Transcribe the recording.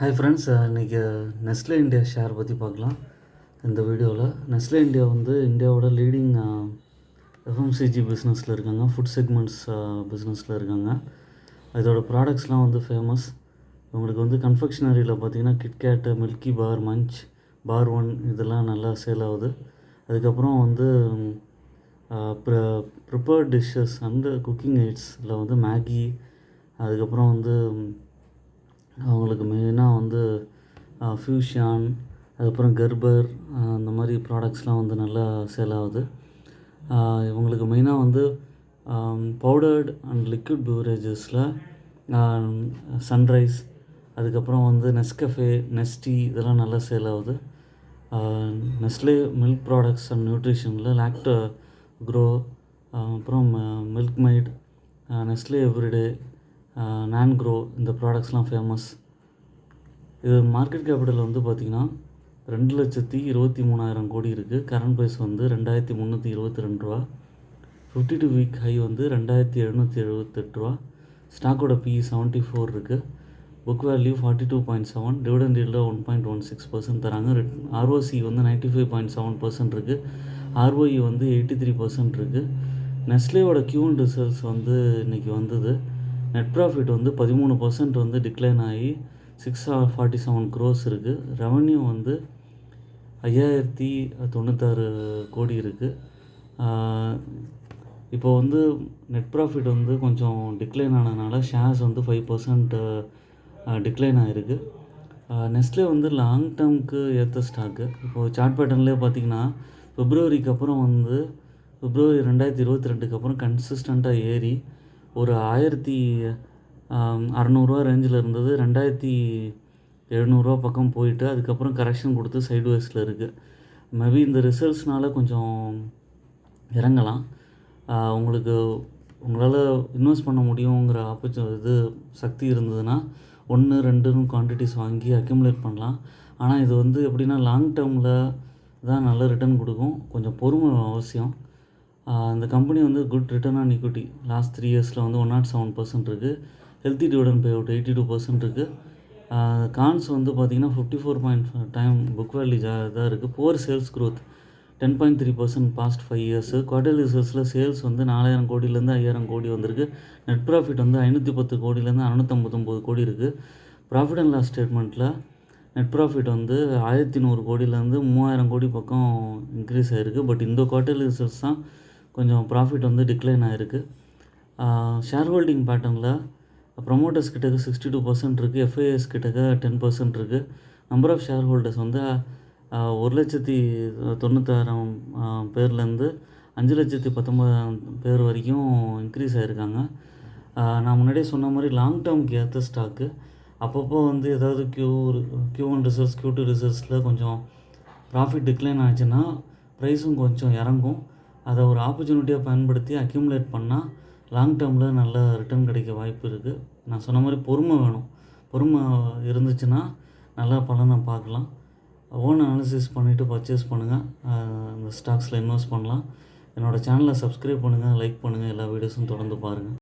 Hi friends, இன்றைக்கி Nestle India share பற்றி பார்க்கலாம் இந்த வீடியோவில். நெஸ்லே இந்தியா வந்து இந்தியாவோட லீடிங் எஃப்எம்சிஜி பிஸ்னஸில் இருக்காங்க, ஃபுட் செக்மெண்ட்ஸ் பிஸ்னஸில் இருக்காங்க. இதோட ப்ராடக்ட்ஸ்லாம் வந்து ஃபேமஸ். உங்களுக்கு வந்து கன்ஃபெக்ஷனரியில் பார்த்திங்கன்னா கிட்கேட்டு, மில்கி பார், மஞ்ச், பார் ஒன் இதெல்லாம் நல்லா சேல் ஆகுது. அதுக்கப்புறம் வந்து ப்ரிப்பேர்ட் டிஷ்ஷஸ் அண்டு குக்கிங் எய்ட்ஸில் வந்து மேகி, அதுக்கப்புறம் வந்து அவங்களுக்கு மெயினாக வந்து ஃப்யூஷான், அதுக்கப்புறம் கெர்பர், அந்த மாதிரி ப்ராடக்ட்ஸ்லாம் வந்து நல்லா சேல் ஆகுது. இவங்களுக்கு மெயினாக வந்து பவுடர்ட் அண்ட் லிக்விட் பிவரேஜஸில் சன்ரைஸ், அதுக்கப்புறம் வந்து நெஸ்கஃபே, நெஸ்டி இதெல்லாம் நல்லா சேல் ஆகுது. நெஸ்லே மில்க் ப்ராடக்ட்ஸ் அண்ட் நியூட்ரிஷனில் லாக்டோ க்ரோ, அப்புறம் Milkmaid, Nestle everyday, Nangrow இந்த ப்ராடக்ட்ஸ்லாம் ஃபேமஸ். இது மார்க்கெட் கேபிட்டல் வந்து பார்த்திங்கன்னா 2,23,000 கோடி இருக்குது. கரண்ட் ப்ரைஸ் வந்து 2,322 ரூபா. 52 வீக் ஹை வந்து 2,778 ரூபா. ஸ்டாக்கோட பிஇ 74 இருக்குது. புக் வேல்யூ 42.7, டிவிடெண்ட் ஈல்டு 1.16% தராங்க. ஆர்ஓசி வந்து 95.7% இருக்குது. ஆர்ஓஇ வந்து 83% இருக்குது. நெஸ்லேவோட Q1 ரிசல்ட்ஸ் வந்து இன்றைக்கி வந்தது. நெட் ப்ராஃபிட் வந்து 13% வந்து டிக்ளைன் ஆகி 647 crores இருக்குது. ரெவன்யூ வந்து 5,096 கோடி இருக்குது. இப்போ வந்து நெட் ப்ராஃபிட் வந்து கொஞ்சம் டிக்ளைன் ஆனதுனால ஷேர்ஸ் வந்து 5% டிக்ளைன் ஆகிருக்கு. நெஸ்லே வந்து லாங் டேர்முக்கு ஏற்ற ஸ்டாக்கு. இப்போது சார்ட் பேட்டர்ன்லேயே பார்த்திங்கன்னா பிப்ரவரிக்கு அப்புறம் வந்து பிப்ரவரி 2022க்கு அப்புறம் கன்சிஸ்டண்ட்டாக ஏறி ஒரு 1,600 ரேஞ்சில் இருந்தது. 2,700 பக்கம் போயிட்டு அதுக்கப்புறம் கரெக்ஷன் கொடுத்து சைட்வேஸில் இருக்குது. மேபி இந்த ரிசல்ட்ஸ்னால் கொஞ்சம் இறங்கலாம். உங்களுக்கு உங்களால் இன்வெஸ்ட் பண்ண முடியுங்கிற இது சக்தி இருந்ததுன்னா 1, 2 குவான்டிட்டிஸ் வாங்கி அக்யூமுலேட் பண்ணலாம். ஆனால் இது வந்து எப்படின்னா லாங் டேர்மில் தான் நல்ல ரிட்டர்ன் கொடுக்கும். கொஞ்சம் பொறுமை அவசியம். இந்த கம்பெனி வந்து good return on equity last 3 இயர்ஸில் வந்து 107% இருக்குது. ஹெல்த்தி டிவிடெண்ட் பே அவுட் 82% இருக்குது. கான்ஸ் வந்து பார்த்திங்கன்னா 54.5 டைம் புக் வேல்யூ இதாக இருக்குது. Poor sales growth 10.3% past 5 years. Quarterly ரிசல்ட்ஸில் சேல்ஸ் வந்து 4,000 கோடியிலேருந்து 5,000 கோடி வந்திருக்கு. நெட் ப்ராஃபிட் வந்து 510 கோடியிலேருந்து 659 கோடி இருக்குது. ப்ராஃபிட் அண்ட் லாஸ் ஸ்டேட்மெண்ட்டில் நெட் ப்ராஃபிட் வந்து 1,100 கோடியிலேருந்து 3,000 கோடி பக்கம் இன்க்ரீஸ் ஆகிருக்கு. பட் இந்த குவார்டர்லி ரிசல்ட்ஸ் தான் கொஞ்சம் ப்ராஃபிட் வந்து டிக்ளைன் ஆகிருக்கு. ஷேர் ஹோல்டிங் பேட்டர்னில் ப்ரொமோட்டர்ஸ் கிட்டக்க 62% இருக்குது. எஃப்ஐஎஸ் கிட்டக்க 10% இருக்குது. நம்பர் ஆஃப் ஷேர் ஹோல்டர்ஸ் வந்து 1,96,000 பேர்லேருந்து 5,19,000 பேர் வரைக்கும் இன்க்ரீஸ் ஆகிருக்காங்க. நான் முன்னாடியே சொன்ன மாதிரி லாங் டேர்முக்கு ஏற்ற ஸ்டாக்கு. அப்பப்போ வந்து ஏதாவது Q1 ரிசல்ட்ஸ், Q2 ரிசல்ட்ஸில் கொஞ்சம் ப்ராஃபிட் டிக்ளைன் ஆச்சுன்னா ப்ரைஸும் கொஞ்சம் இறங்கும். அதை ஒரு ஆப்பர்ச்சுனிட்டியாக பயன்படுத்தி அக்யூமுலேட் பண்ணால் லாங் டேர்மில் நல்ல ரிட்டர்ன் கிடைக்க வாய்ப்பு இருக்குது. நான் சொன்ன மாதிரி பொறுமை வேணும். பொறுமை இருந்துச்சுன்னா நல்லா பலனை பார்க்கலாம். ஓன் அனாலிசிஸ் பண்ணிவிட்டு பர்ச்சேஸ் பண்ணுங்கள். இந்த ஸ்டாக்ஸில் இன்வெஸ்ட் பண்ணலாம். என்னோடய சேனலை சப்ஸ்கிரைப் பண்ணுங்கள், லைக் பண்ணுங்கள், எல்லா வீடியோஸும் தொடர்ந்து பாருங்கள்.